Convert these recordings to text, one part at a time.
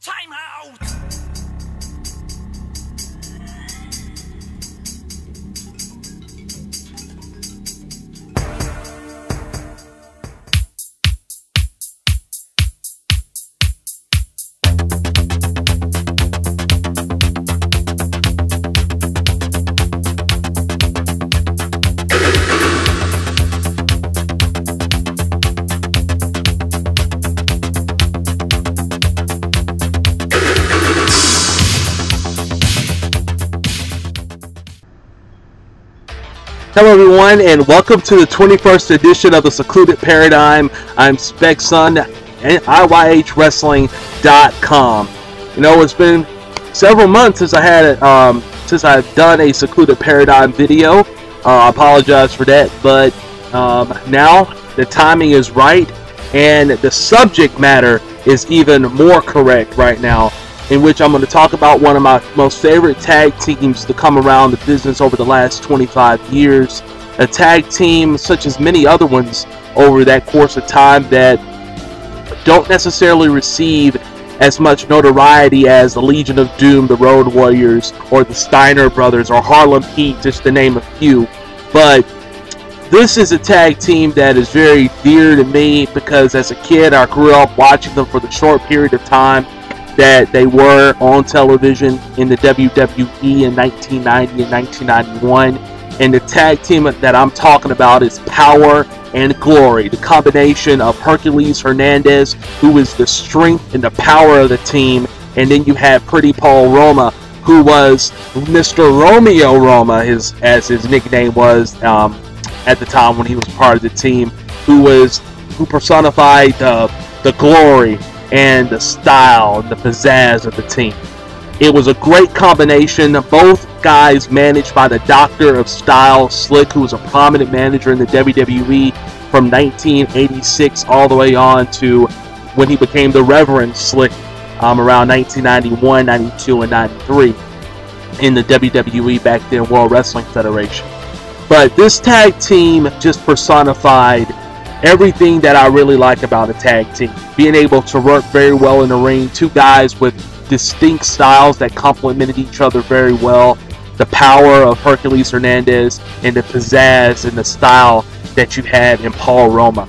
Time out! Hello everyone, and welcome to the 21st edition of the Secluded Paradyme. I'm SpecSun and IYHWrestling.com. You know, it's been several months since I've done a Secluded Paradyme video. I apologize for that, but now the timing is right, and the subject matter is even more correct right now, in which I'm going to talk about one of my most favorite tag teams to come around the business over the last 25 years. A tag team, such as many other ones over that course of time, that don't necessarily receive as much notoriety as the Legion of Doom, the Road Warriors, or the Steiner Brothers, or Harlem Heat, just to name a few. But this is a tag team that is very dear to me because as a kid I grew up watching them for the short period of time that they were on television in the WWE in 1990 and 1991. And the tag team that I'm talking about is Power and Glory, the combination of Hercules Hernandez, who is the strength and the power of the team, and then you had Pretty Paul Roma, who was Mr. Romeo Roma, as his nickname was at the time when he was part of the team, who personified the glory and the style and the pizzazz of the team. It was a great combination. Both guys managed by the Doctor of Style, Slick, who was a prominent manager in the WWE from 1986 all the way on to when he became the Reverend Slick around 1991, 92, and 93 in the WWE, back then World Wrestling Federation. But this tag team just personified everything that I really like about a tag team. Being able to work very well in the ring, two guys with distinct styles that complemented each other very well. The power of Hercules Hernandez and the pizzazz and the style that you had in Paul Roma.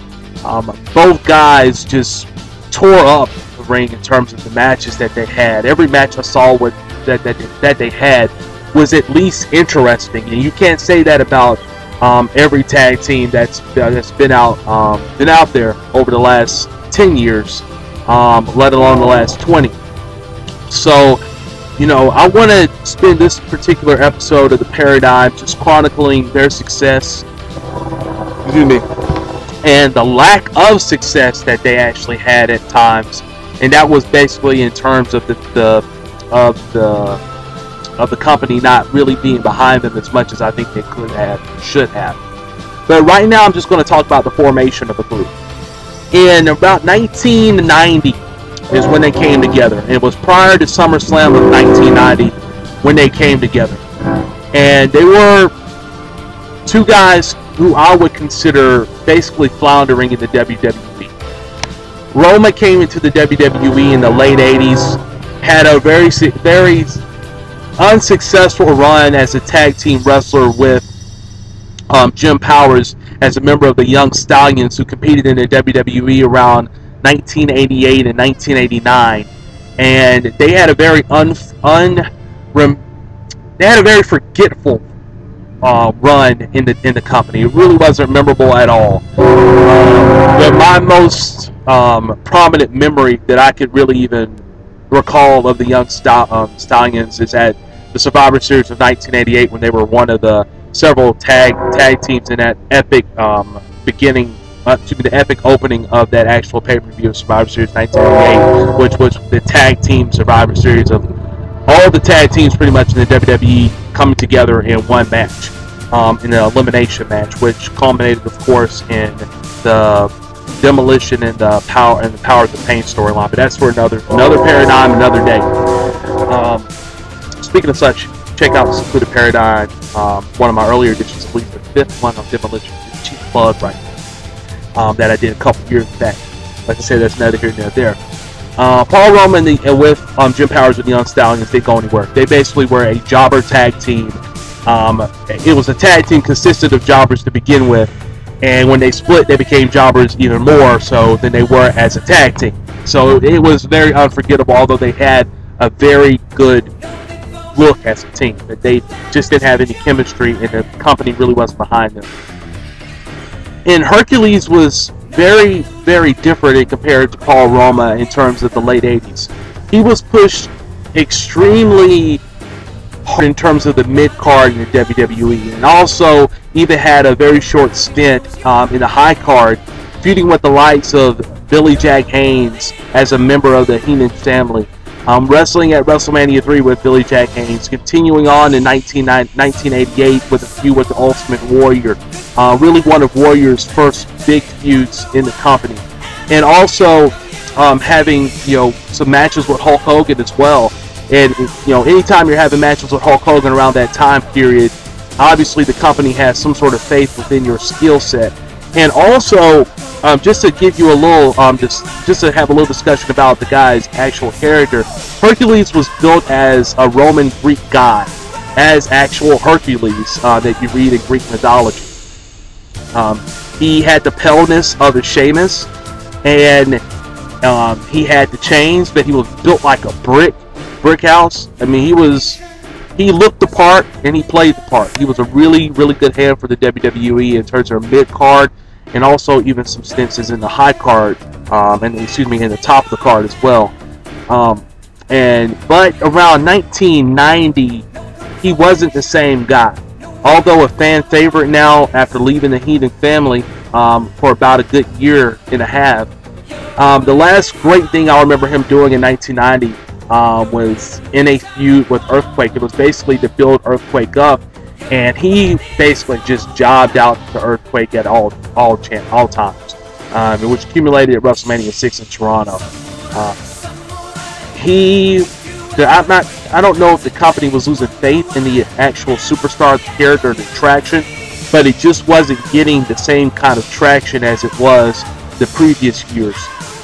Both guys just tore up the ring in terms of the matches that they had. Every match I saw that they had was at least interesting, and you can't say that about every tag team that's been out there over the last 10 years, let alone the last 20. So, you know, I want to spend this particular episode of the Paradyme just chronicling their success, and the lack of success that they actually had at times, and that was basically in terms of the company not really being behind them as much as I think they should have. But right now I'm just going to talk about the formation of the group. In about 1990 is when they came together. It was prior to SummerSlam of 1990 when they came together. And they were two guys who I would consider basically floundering in the WWE. Roma came into the WWE in the late 80s, had a very unsuccessful run as a tag team wrestler with Jim Powers as a member of the Young Stallions, who competed in the WWE around 1988 and 1989, and they had a very forgetful run in the company. It really wasn't memorable at all. But my most prominent memory that I could really even recall of the Young Stallions is at the Survivor Series of 1988, when they were one of the several tag teams in that epic the epic opening of that actual pay-per-view of Survivor Series 1988, which was the tag team Survivor Series of all the tag teams pretty much in the WWE coming together in one match, in an elimination match, which culminated, of course, in the Demolition and the Power of the Pain storyline. But that's for another Paradyme, another day. Speaking of such, check out the Secluded Paradyme, one of my earlier editions, I believe the 5th one of Demolition. Cheap plug right now, that I did a couple years back. Like I said, that's neither here nor there. Paul Roma and with Jim Powers with the Young Stallions didn't go anywhere. They basically were a jobber tag team. It was a tag team consisted of jobbers to begin with, and when they split, they became jobbers even more so than they were as a tag team. So it was very unforgettable, although they had a very good look as a team. But they just didn't have any chemistry, and the company really wasn't behind them. And Hercules was very, very different compared to Paul Roma in terms of the late 80s. He was pushed extremely hard in terms of the mid-card in the WWE, and also even had a very short stint in the high card, feuding with the likes of Billy Jack Haynes as a member of the Heenan family, wrestling at WrestleMania 3 with Billy Jack Haynes, continuing on in 1988 with a feud with the Ultimate Warrior, really one of Warrior's first big feuds in the company, and also having some matches with Hulk Hogan as well. And anytime you're having matches with Hulk Hogan around that time period, obviously the company has some sort of faith within your skill set. And also, just to give you a little, just to have a little discussion about the guy's actual character, Hercules was built as a Roman Greek god, as actual Hercules that you read in Greek mythology. He had the paleness of a Sheamus, and he had the chains, but he was built like a brick house. I mean, he looked the part and he played the part. He was a really, really good hand for the WWE in terms of mid-card, and also even some stints in the high card, in the top of the card as well. But around 1990, he wasn't the same guy. Although a fan favorite now after leaving the Heenan family for about a good year and a half. The last great thing I remember him doing in 1990 was in a feud with Earthquake. It was basically to build Earthquake up, and he basically just jobbed out the Earthquake at all times, which accumulated at WrestleMania 6 in Toronto. I don't know if the company was losing faith in the actual superstar character, the traction, but it just wasn't getting the same kind of traction as it was the previous years.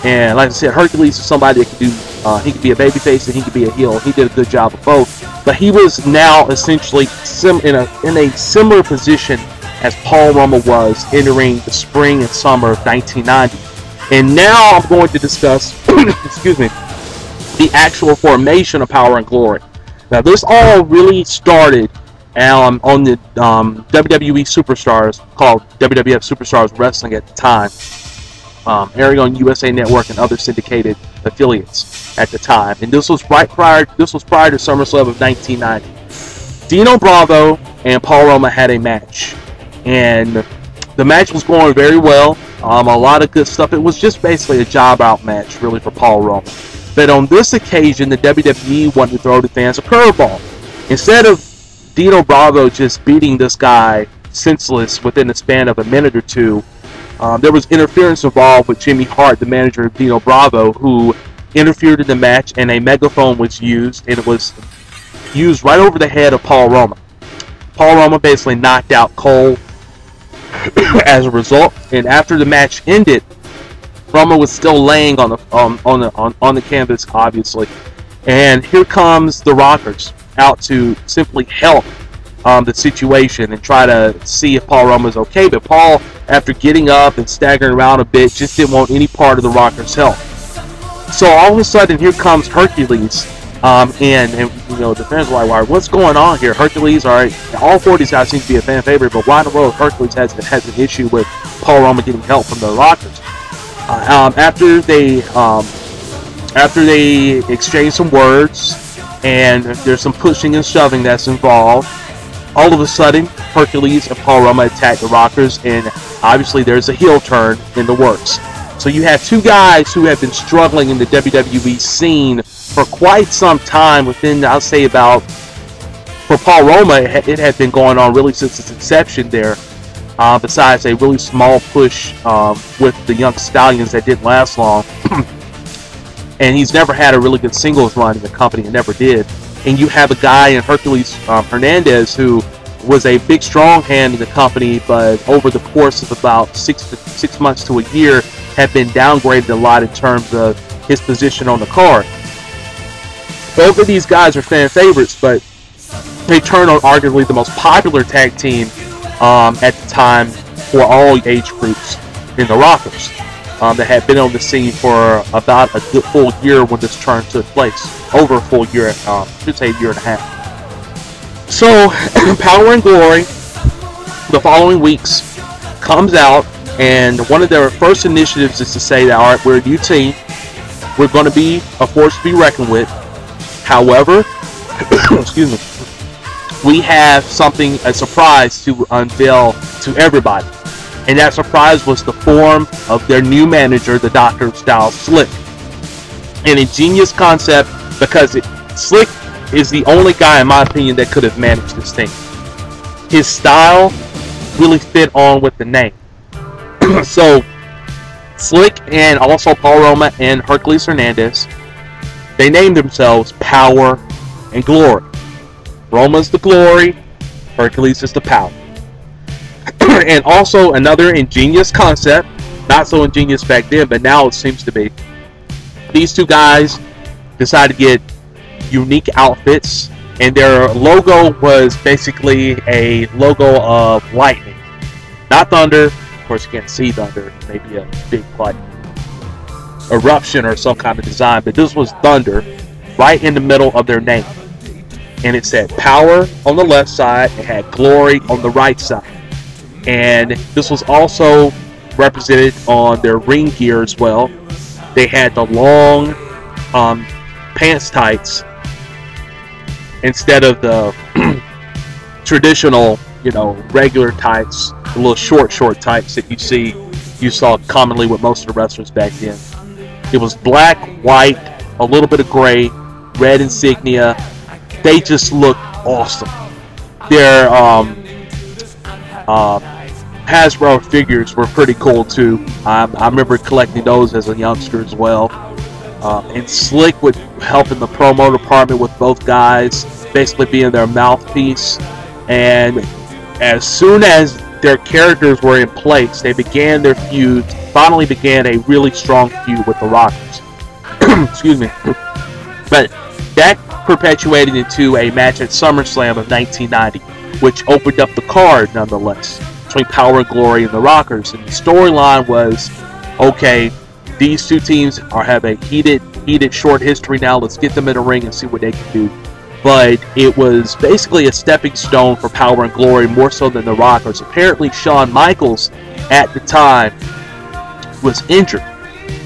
And like I said, Hercules is somebody that could do, he could be a babyface and he could be a heel. He did a good job of both. But he was now essentially in a similar position as Paul Roma was entering the spring and summer of 1990. And now I'm going to discuss, excuse me, the actual formation of Power and Glory. Now this all really started on the WWE Superstars, called WWF Superstars Wrestling at the time, airing on USA Network and other syndicated affiliates at the time. And this was prior to SummerSlam of 1990. Dino Bravo and Paul Roma had a match, and the match was going very well. A lot of good stuff. It was just basically a job out match, really, for Paul Roma. But on this occasion, the WWE wanted to throw the fans a curveball. Instead of Dino Bravo just beating this guy senseless within the span of a minute or two, there was interference involved with Jimmy Hart, the manager of Dino Bravo, who interfered in the match, and a megaphone was used, and it was used right over the head of Paul Roma. Paul Roma basically knocked out Cole as a result, and after the match ended, Roma was still laying on the canvas, obviously, and here comes the Rockers out to simply help the situation and try to see if Paul Roma's okay. But Paul, after getting up and staggering around a bit, just didn't want any part of the Rockers' help. So all of a sudden, here comes Hercules, and the fans are like, "What's going on here?" Hercules, all right, all four of these guys seem to be a fan favorite, but why in the world Hercules has an issue with Paul Roma getting help from the Rockers? After they exchange some words, and there's some pushing and shoving that's involved, all of a sudden Hercules and Paul Roma attack the Rockers, and obviously there's a heel turn in the works. So you have two guys who have been struggling in the WWE scene for quite some time. Within, I'll say, about, for Paul Roma, it had been going on really since its inception there. Besides a really small push with the Young Stallions that didn't last long. And he's never had a really good singles run in the company, and never did. And you have a guy in Hercules Hernandez who was a big, strong hand in the company, but over the course of about 6 months to a year, had been downgraded a lot in terms of his position on the card. Both of these guys are fan favorites, but they turn on arguably the most popular tag team at the time for all age groups in the Rockers, that had been on the scene for about a good full year when this turn took place. Over a full year, I should say a year and a half. So, Power and Glory, the following weeks, comes out, and one of their first initiatives is to say that, alright, we're a new team, we're going to be a force to be reckoned with. However, excuse me, we have something, a surprise to unveil to everybody. And that surprise was the form of their new manager, the Dr. Style Slick. An ingenious concept, because Slick is the only guy, in my opinion, that could have managed this thing. His style really fit on with the name. So, Slick and also Paul Roma and Hercules Hernandez, they named themselves Power and Glory. Roma's the glory, Hercules is the power. And also another ingenious concept, not so ingenious back then, but now it seems to be. These two guys decided to get unique outfits, and their logo was basically a logo of lightning. Not thunder, of course you can't see thunder, maybe a big like eruption or some kind of design, but this was thunder right in the middle of their name. And it said Power on the left side, it had Glory on the right side. And this was also represented on their ring gear as well. They had the long pants tights instead of the traditional, you know, regular tights, the little short tights that you saw commonly with most of the wrestlers back then. It was black, white, a little bit of gray, red insignia. They just looked awesome. Their Hasbro figures were pretty cool too. I remember collecting those as a youngster as well. And Slick would help in the promo department with both guys, basically being their mouthpiece. And as soon as their characters were in place, they began their feud, finally began a really strong feud with the Rockers. Excuse me. But that perpetuated into a match at SummerSlam of 1990, which opened up the card nonetheless, between Power and Glory and the Rockers. And the storyline was, okay, these two teams have a heated short history now. Let's get them in a ring and see what they can do. But it was basically a stepping stone for Power and Glory, more so than the Rockers. Apparently, Shawn Michaels at the time was injured.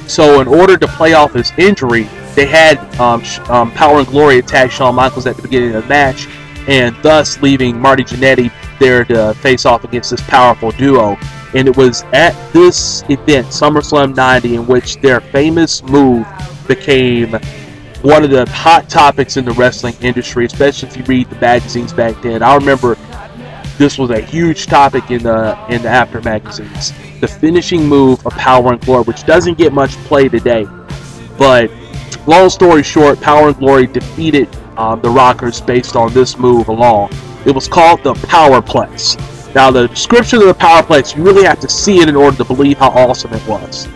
So in order to play off his injury, they had Power and Glory attack Shawn Michaels at the beginning of the match, and thus leaving Marty Jannetty there to face off against this powerful duo. And it was at this event, SummerSlam 90, in which their famous move became one of the hot topics in the wrestling industry, especially if you read the magazines back then. I remember this was a huge topic in the after magazines. The finishing move of Power and Glory, which doesn't get much play today. But long story short, Power and Glory defeated the Rockers based on this move alone. It was called the Powerplex. Now, the description of the Powerplex, you really have to see it in order to believe how awesome it was.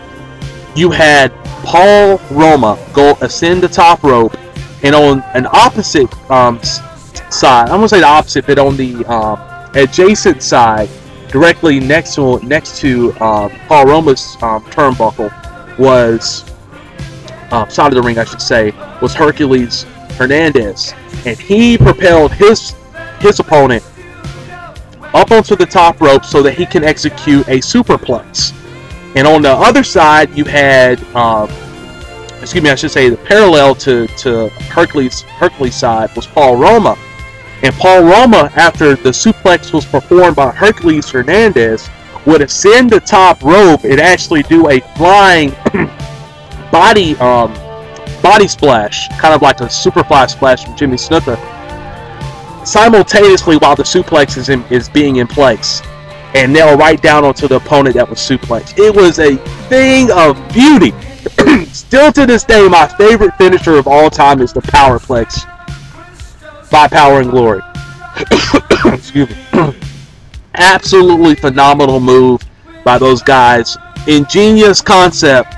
You had Paul Roma ascend the top rope, and on an opposite side, I won't say the opposite, but on the adjacent side, directly next to Paul Roma's turnbuckle, was side of the ring, I should say, was Hercules Hernandez, and he propelled his opponent up onto the top rope so that he can execute a superplex. And on the other side, you had, excuse me, I should say, the parallel to Hercules' side was Paul Roma. And Paul Roma, after the suplex was performed by Hercules Hernandez, would ascend the top rope and actually do a flying body splash, kind of like a Superfly splash from Jimmy Snuka, simultaneously while the suplex is being in place, and nail right down onto the opponent that was suplexed. It was a thing of beauty. Still to this day, my favorite finisher of all time is the Powerplex by Power and Glory. Excuse me. Absolutely phenomenal move by those guys. Ingenious concept,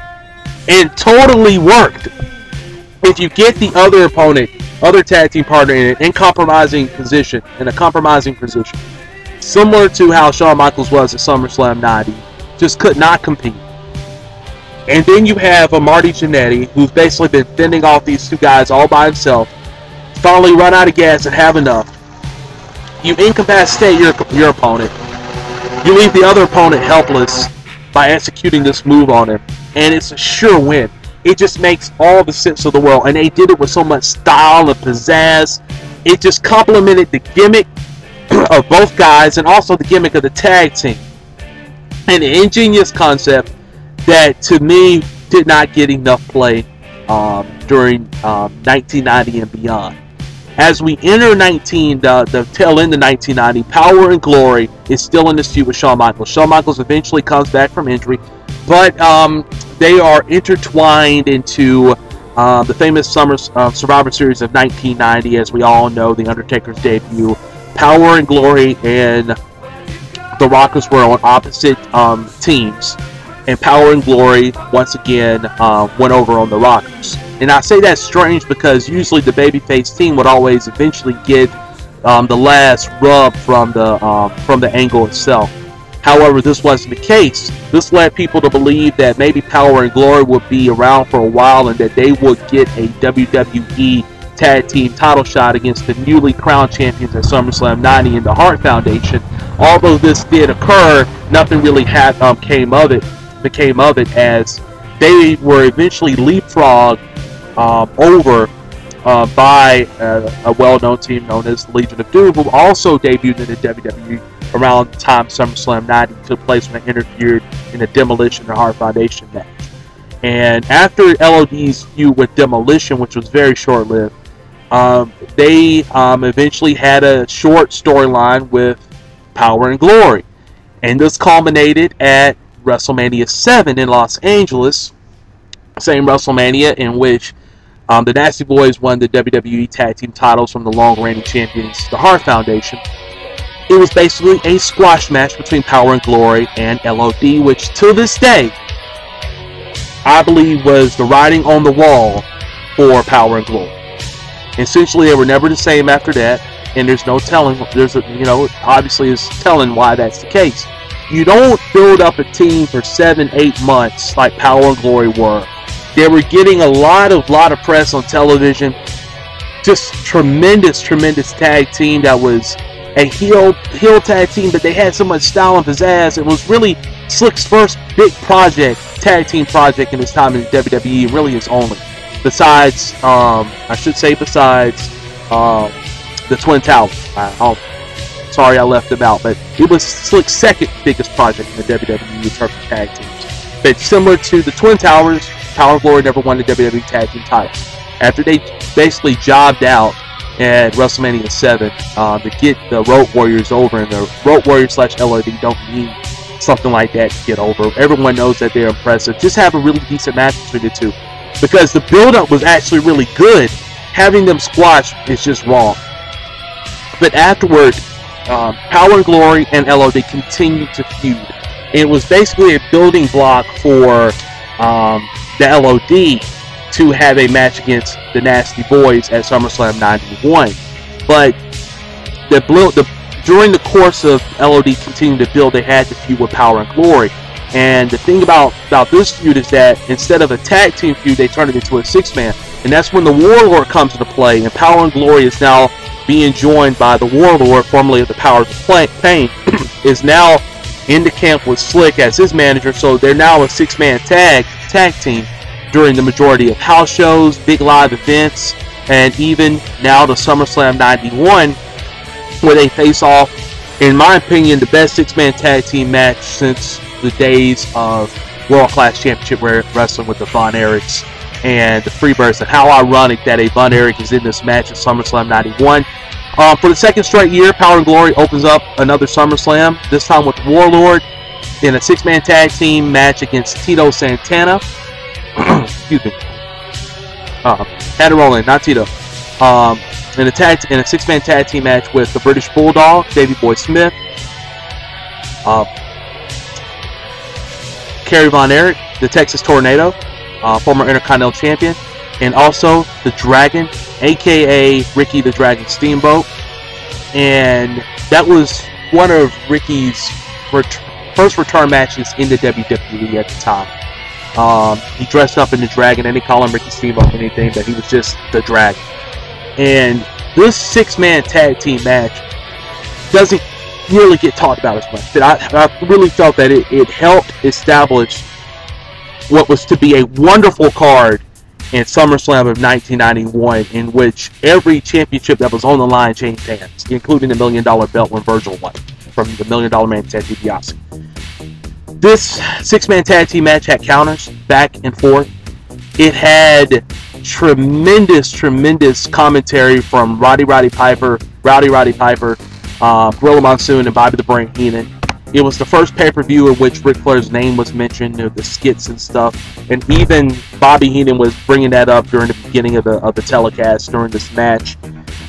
and totally worked. If you get the other opponent, other tag team partner in a compromising position, similar to how Shawn Michaels was at SummerSlam 90, just could not compete. And then you have a Marty Jannetty, who's basically been fending off these two guys all by himself, finally run out of gas and have enough. You incapacitate your opponent. You leave the other opponent helpless by executing this move on him, and it's a sure win. It just makes all the sense of the world, and they did it with so much style and pizzazz. It just complemented the gimmick of both guys and also the gimmick of the tag team. An ingenious concept that, to me, did not get enough play during 1990 and beyond. As we enter the tail end of 1990, Power and Glory is still in dispute with Shawn Michaels. Shawn Michaels eventually comes back from injury, but they are intertwined into the famous Survivor Series of 1990. As we all know, The Undertaker's debut. Power and Glory and the Rockers were on opposite teams, and Power and Glory once again went over on the Rockers. And I say that's strange because usually the babyface team would always eventually get the last rub from the angle itself. However, this wasn't the case. This led people to believe that maybe Power and Glory would be around for a while and that they would get a WWE Tag Team title shot against the newly crowned champions at SummerSlam 90 in the Hart Foundation. Although this did occur, nothing really became of it, as they were eventually leapfrogged over by a well-known team known as the Legion of Doom, who also debuted in the WWE around the time SummerSlam 90 took place when they interfered in a Demolition and Hart Foundation match. And after LOD's feud with Demolition, which was very short-lived, they eventually had a short storyline with Power and Glory. And this culminated at WrestleMania 7 in Los Angeles, same WrestleMania in which the Nasty Boys won the WWE Tag Team titles from the long-reigning champions, the Hart Foundation. It was basically a squash match between Power and Glory and LOD, which to this day, I believe was the writing on the wall for Power and Glory. Essentially, they were never the same after that, and there's no telling. Obviously, it's telling why that's the case. You don't build up a team for 7-8 months like Power and Glory were. They were getting a lot of press on television. Just tremendous tag team that was a heel tag team, but they had so much style and pizzazz. It was really Slick's first big tag team project in his time in the WWE, really his only. Besides the Twin Towers. Sorry I left them out, but it was Slick's second biggest project in the WWE in terms of tag teams. But similar to the Twin Towers, Power and Glory never won the WWE Tag Team titles. After they basically jobbed out at WrestleMania 7 to get the Road Warriors over, and the Road Warriors / LOD don't need something like that to get over. Everyone knows that they're impressive. Just have a really decent match between the two, because the build-up was actually really good. Having them squash is just wrong. But afterward, Power and Glory and LOD continued to feud. It was basically a building block for the LOD to have a match against the Nasty Boys at SummerSlam 91. But during the course of LOD continuing to build, they had to feud with Power and Glory. And the thing about this feud is that instead of a tag team feud, they turned it into a six-man. And that's when the Warlord comes into play, and Power and Glory is now being joined by the Warlord, formerly of the Powers of Pain, is now in the camp with Slick as his manager. So they're now a six-man tag team during the majority of house shows, big live events, and even now the SummerSlam 91, where they face off, in my opinion, the best six-man tag team match since the days of World Class Championship Wrestling with the Von Erichs and the Freebirds. And how ironic that a Von Erich is in this match at SummerSlam 91. For the second straight year, Power and Glory opens up another SummerSlam, this time with Warlord in a six-man tag team match against Tito Santana. Excuse me. Had to roll in, not Tito. In a six-man tag team match with the British Bulldog, Davey Boy Smith, Kerry Von Erich, the Texas Tornado, former Intercontinental Champion, and also the Dragon, aka Ricky the Dragon Steamboat. And that was one of Ricky's first return matches in the WWE at the time. He dressed up in the Dragon, and they call him Ricky Steamboat or anything, but he was just the Dragon. And this 6-man tag team match doesn't really get talked about as much, but I really felt that it helped establish what was to be a wonderful card in SummerSlam of 1991, in which every championship that was on the line changed hands, including the $1 Million belt when Virgil won from the $1 Million Man Ted DiBiase. This 6-man tag team match had counters back and forth. It had tremendous commentary from Roddy Piper, Gorilla Monsoon, and Bobby the Brain Heenan. It was the first pay-per-view in which Ric Flair's name was mentioned, the skits and stuff, and even Bobby Heenan was bringing that up during the beginning of the telecast during this match.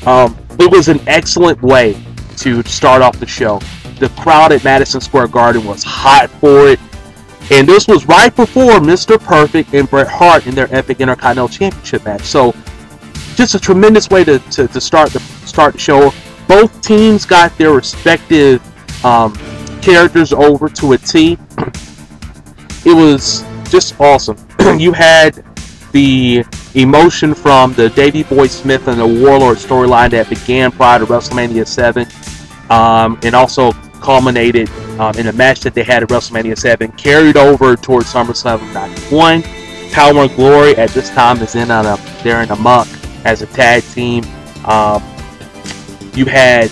It was an excellent way to start off the show. The crowd at Madison Square Garden was hot for it, and this was right before Mr. Perfect and Bret Hart in their epic Intercontinental Championship match. So, just a tremendous way to start the show. Both teams got their respective characters over to a T. It was just awesome. You had the emotion from the Davey Boy Smith and the Warlord storyline that began prior to WrestleMania 7, and also culminated in a match that they had at WrestleMania 7, carried over towards SummerSlam 91. Power and Glory at this time is they're in a muck as a tag team. You had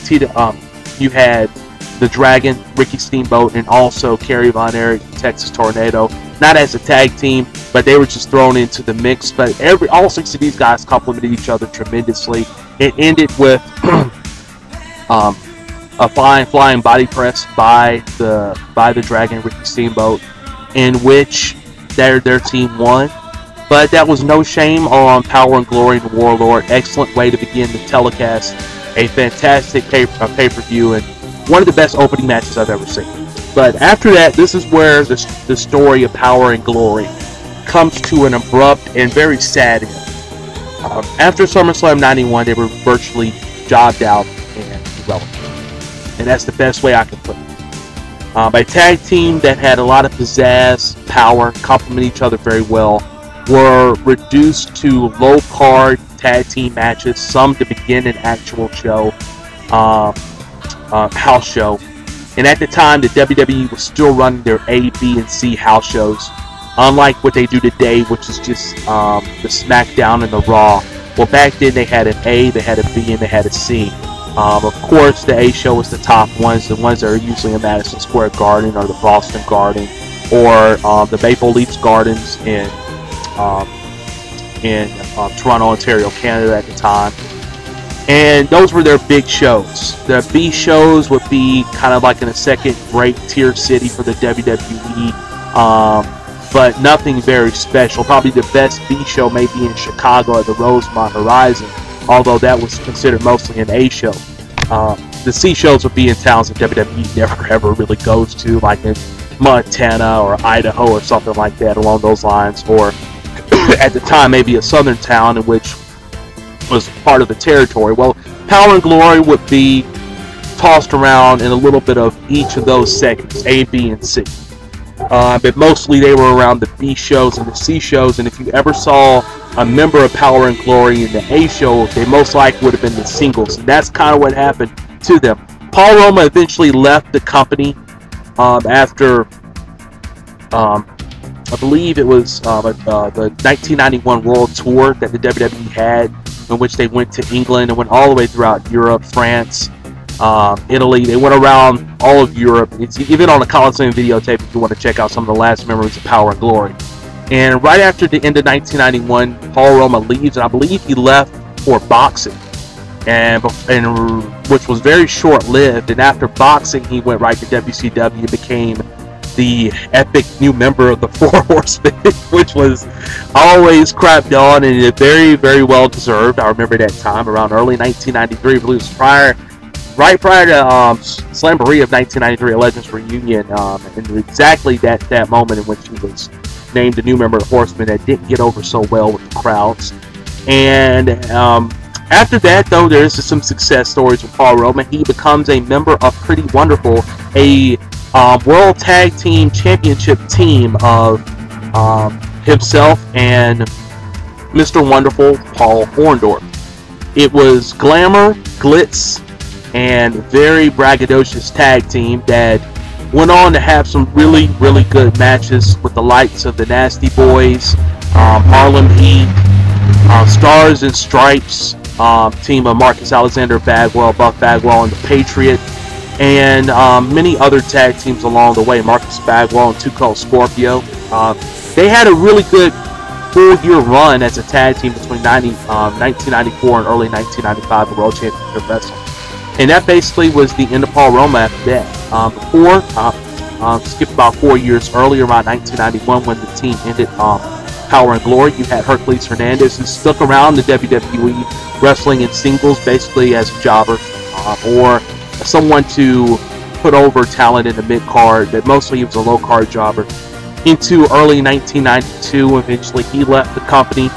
the Dragon, Ricky Steamboat, and also Kerry Von Erich, Texas Tornado. Not as a tag team, but they were just thrown into the mix. But all 6 of these guys complemented each other tremendously. It ended with a flying body press by the Dragon, Ricky Steamboat, in which their team won. But that was no shame on Power and Glory and Warlord. Excellent way to begin the telecast. A fantastic pay-per-view, and one of the best opening matches I've ever seen. But after that, this is where the story of Power and Glory comes to an abrupt and very sad end. After SummerSlam 91, they were virtually jobbed out and irrelevant. And that's the best way I can put it. A tag team that had a lot of pizzazz, power, complement each other very well, were reduced to low-card tag team matches, some to begin an actual show, house show. And at the time, the WWE was still running their A, B, and C house shows, unlike what they do today, which is just the SmackDown and the Raw. Well, back then they had an A, they had a B, and they had a C. Of course, the A show was the top ones, the ones that are usually in Madison Square Garden or the Boston Garden or the Maple Leafs Gardens in Toronto, Ontario, Canada at the time. And those were their big shows. The B shows would be kind of like in a second-rate tier city for the WWE, but nothing very special. Probably the best B show may be in Chicago at the Rosemont Horizon, although that was considered mostly an A show. The C shows would be in towns that WWE never ever really goes to, like in Montana or Idaho or something like that along those lines, or at the time maybe a southern town in which was part of the territory. Well, Power and Glory would be tossed around in a little bit of each of those segments, A, B, and C. But mostly they were around the B shows and the C shows, and if you ever saw a member of Power and Glory in the A show, they most likely would have been the singles, and that's kind of what happened to them. Paul Roma eventually left the company after, I believe it was the 1991 World Tour that the WWE had, in which they went to England and went all the way throughout Europe, France, Italy. They went around all of Europe. It's even on a Coliseum videotape if you want to check out some of the last memories of Power and Glory. And right after the end of 1991, Paul Roma leaves, and I believe he left for boxing, and which was very short-lived. And after boxing, he went right to WCW, became the epic new member of the Four Horsemen, which was always crapped on, and very, very well deserved. I remember that time around early 1993, I believe it was right prior to Slamboree of 1993, a Legends Reunion, and exactly that moment in which he was named the new member of Horsemen that didn't get over so well with the crowds. And after that, though, there is some success stories with Paul Roma. He becomes a member of Pretty Wonderful, a World Tag Team Championship team of himself and Mr. Wonderful, Paul Orndorff. It was glamour, glitz, and very braggadocious tag team that went on to have some really, really good matches with the likes of the Nasty Boys, Harlem Heat, Stars and Stripes, team of Marcus Alexander Bagwell, Buff Bagwell, and the Patriot, and many other tag teams along the way, Marcus Bagwell and Too Cold Scorpio. They had a really good full-year run as a tag team between 1994 and early 1995, the World Championship Wrestling. And that basically was the end of Paul Roma after that. Skip about 4 years earlier, around 1991, when the team ended Power and Glory. You had Hercules Hernandez, who stuck around the WWE wrestling in singles, basically as a jobber, or someone to put over talent in the mid-card, but mostly he was a low-card jobber. Into early 1992, eventually he left the company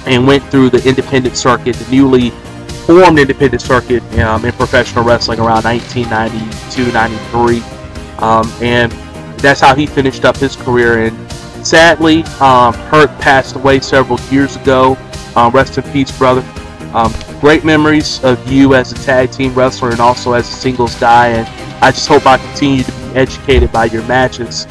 and went through the independent circuit, the newly formed independent circuit in professional wrestling around 1992-93, and that's how he finished up his career. And sadly, Herc passed away several years ago. Rest in peace, brother. Great memories of you as a tag team wrestler and also as a singles guy, and I just hope I continue to be educated by your matches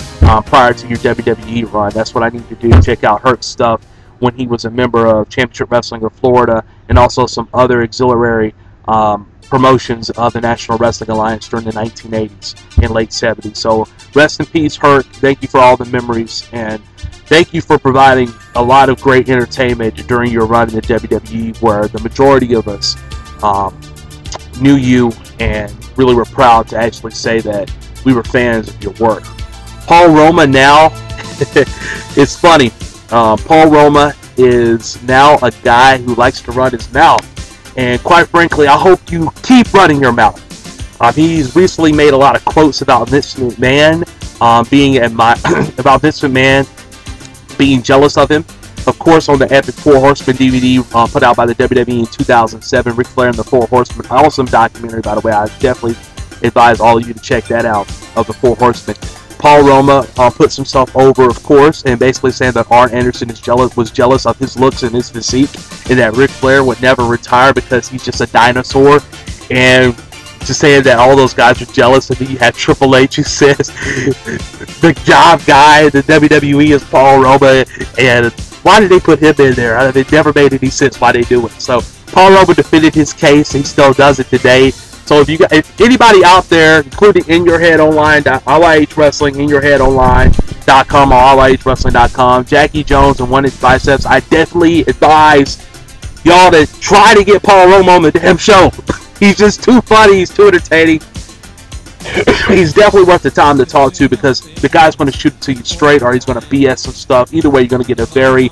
prior to your WWE run. That's what I need to do. Check out Herc's stuff when he was a member of Championship Wrestling of Florida and also some other auxiliary promotions of the National Wrestling Alliance during the 1980s and late 70s. So rest in peace, Herc. Thank you for all the memories, and thank you for providing a lot of great entertainment during your run in the WWE, where the majority of us knew you and really were proud to actually say that we were fans of your work. Paul Roma now, it's funny, Paul Roma is now a guy who likes to run his mouth, and quite frankly, I hope you keep running your mouth. He's recently made a lot of quotes about Vince McMahon about Vince McMahon being jealous of him. Of course, on the Epic Four Horsemen DVD put out by the WWE in 2007, Ric Flair and the Four Horsemen, awesome documentary, by the way. I definitely advise all of you to check that out, of the Four Horsemen. Paul Roma puts himself over, of course, and basically saying that Arn Anderson was jealous of his looks and his physique, and that Ric Flair would never retire because he's just a dinosaur. And just saying that all those guys are jealous. And then you had Triple H, who says the job guy in the WWE is Paul Roma, and why did they put him in there? It never made any sense why they do it. So Paul Roma defended his case. He still does it today. So if anybody out there, including In Your Head Online, RYH Wrestling, InYourHeadOnline.com or RYHWrestling.com, Jackie Jones and One Inch Biceps, I definitely advise y'all to try to get Paul Roma on the damn show. He's just too funny. He's too entertaining. He's definitely worth the time to talk to, because the guy's going to shoot it to you straight, or he's going to BS some stuff. Either way, you're going to get a very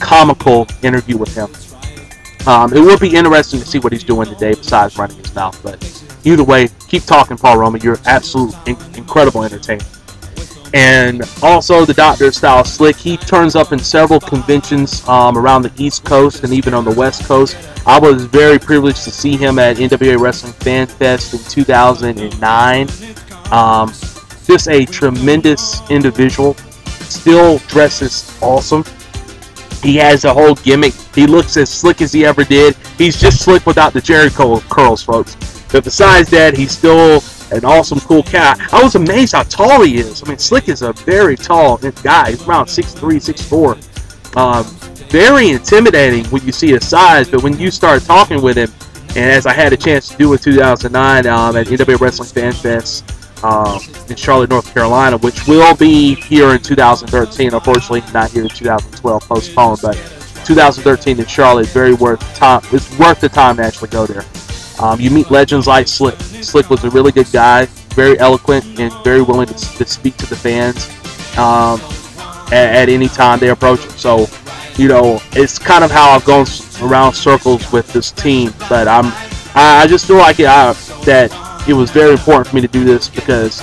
comical interview with him. It will be interesting to see what he's doing today besides running his mouth. But either way, keep talking, Paul Roma. You're absolute incredible entertainer. And also the Doctor Style Slick. He turns up in several conventions around the East Coast and even on the West Coast. I was very privileged to see him at NWA Wrestling Fan Fest in 2009. Just a tremendous individual. Still dresses awesome. He has a whole gimmick. He looks as slick as he ever did. He's just slick without the Jericho curls, folks. But besides that, he's still an awesome, cool cat. I was amazed how tall he is. I mean, Slick is a very tall guy. He's around 6'3", 6'4". Very intimidating when you see his size, but when you start talking with him, and as I had a chance to do in 2009 at NWA Wrestling Fan Fest in Charlotte, North Carolina, which will be here in 2013. Unfortunately, not here in 2012, postponed, but 2013 in Charlotte, very worth the time. It's worth the time to actually go there. You meet legends like Slick. Slick was a really good guy, very eloquent, and very willing to speak to the fans at any time they approach him. So, you know, it's kind of how I've gone around circles with this team. But I just feel like that it was very important for me to do this, because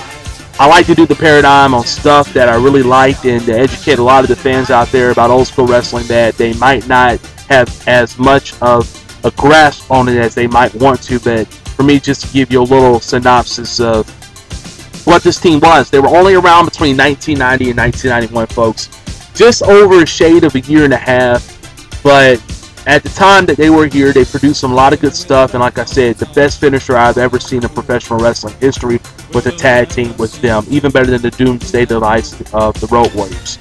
I like to do the Paradigm on stuff that I really liked and to educate a lot of the fans out there about old school wrestling that they might not have as much of a grasp on it as they might want to. But for me, just to give you a little synopsis of what this team was. They were only around between 1990 and 1991, folks. Just over a shade of a year and a half. But at the time that they were here, they produced a lot of good stuff. And like I said, the best finisher I've ever seen in professional wrestling history with a tag team was them. Even better than the Doomsday Device of the Road Warriors.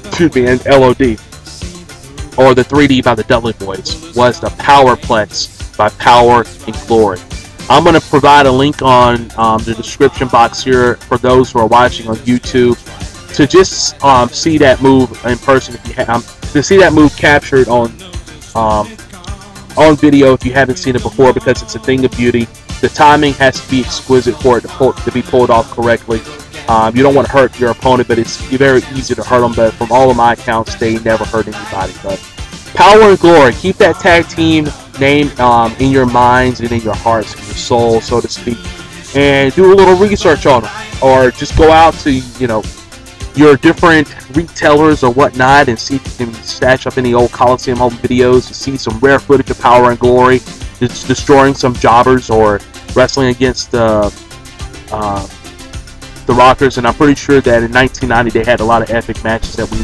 Excuse me, and LOD. Or the 3D by the Dudley Boys. Was the Powerplex by Power and Glory. I'm going to provide a link on the description box here for those who are watching on YouTube to just see that move in person. If you to see that move captured on video if you haven't seen it before, because it's a thing of beauty. The timing has to be exquisite for it to be pulled off correctly. You don't want to hurt your opponent, but it's very easy to hurt them. But from all of my accounts, they never hurt anybody. But Power and Glory, keep that tag team name in your minds and in your hearts, in your soul, so to speak, and do a little research on them, or just go out to your different retailers or whatnot and see if you can stash up any old Coliseum home videos to see some rare footage of Power and Glory, just destroying some jobbers or wrestling against the Rockers. And I'm pretty sure that in 1990 they had a lot of epic matches that we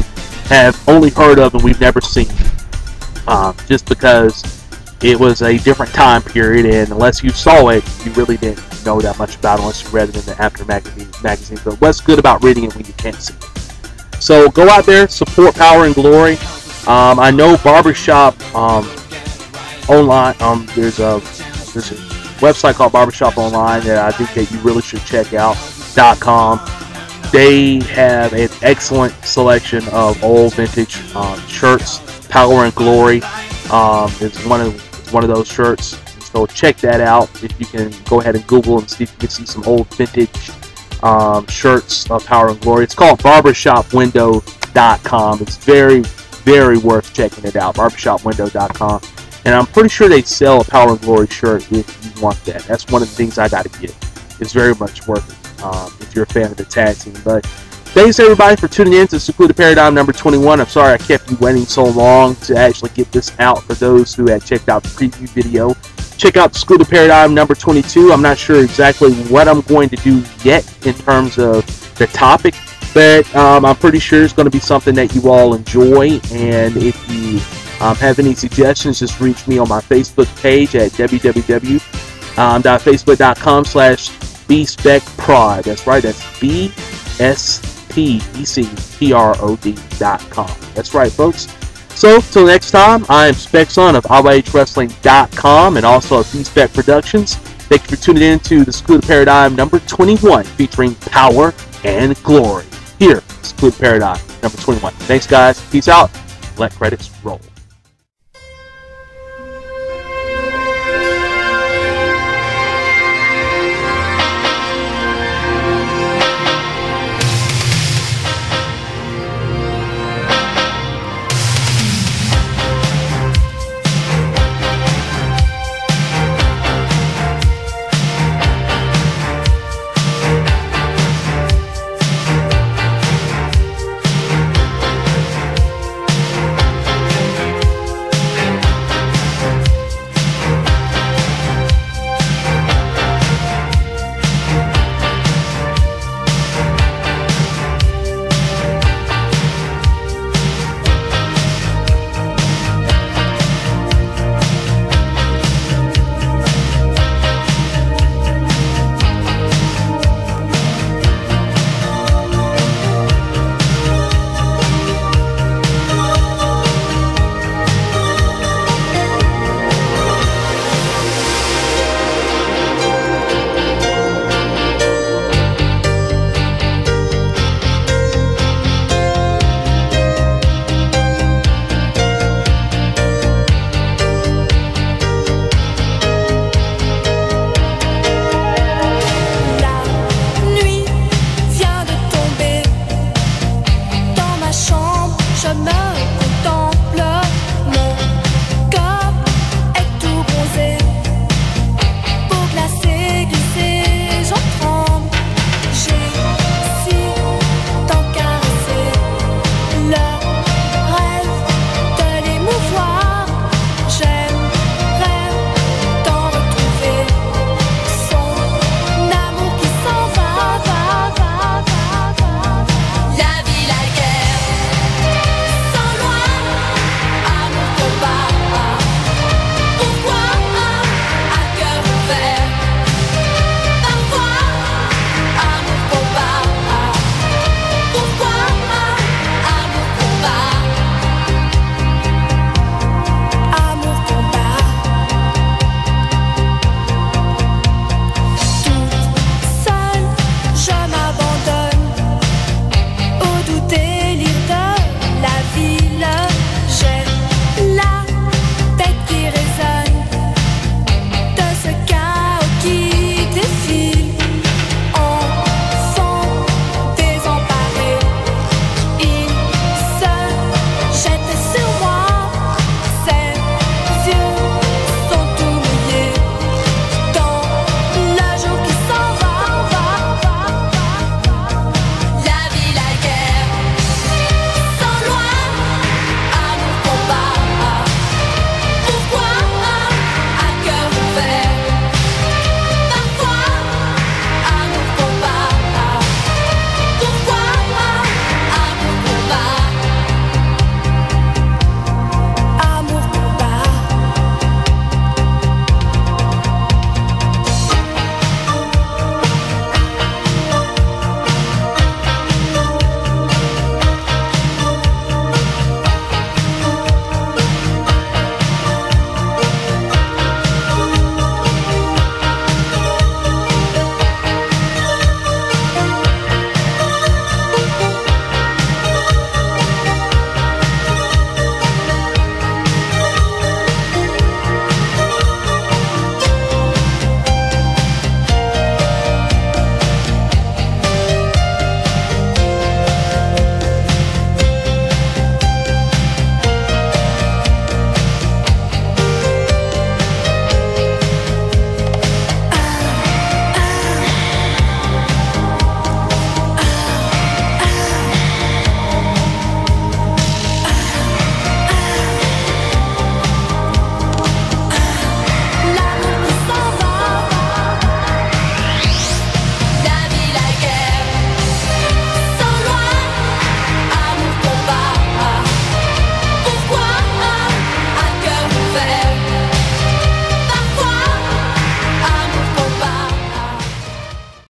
have only heard of and we've never seen, just because it was a different time period, and unless you saw it, you really didn't know that much about it unless you read it in the After magazine. But what's good about reading it when you can't see it? So go out there, support Power and Glory. I know Barbershop Online. There's a website called Barbershop Online that I think that you really should check out. .com. They have an excellent selection of old vintage shirts. Power and Glory is one of those shirts, so check that out. If you can go ahead and Google and see if you can see some old vintage shirts of Power and Glory. It's called barbershopwindow.com. It's very, very worth checking it out. barbershopwindow.com. And I'm pretty sure they sell a Power and Glory shirt if you want that. That's one of the things I got to get. It's very much worth it if you're a fan of the tag team. But thanks everybody for tuning in to Secluded Paradyme number 21. I'm sorry I kept you waiting so long to actually get this out for those who had checked out the preview video. Check out Secluded Paradyme number 22. I'm not sure exactly what I'm going to do yet in terms of the topic, but I'm pretty sure it's going to be something that you all enjoy. And if you have any suggestions, just reach me on my Facebook page at www.facebook.com/bspecprod. That's right, that's BSPECPROD.com. That's right, folks. So, till next time, I am Spec-Son of AllAgeWrestling.com and also of BSpec Productions. Thank you for tuning in to the Secluded Paradyme number 21 featuring Power and Glory. Here, Secluded Paradyme number 21. Thanks, guys. Peace out. Let credits roll.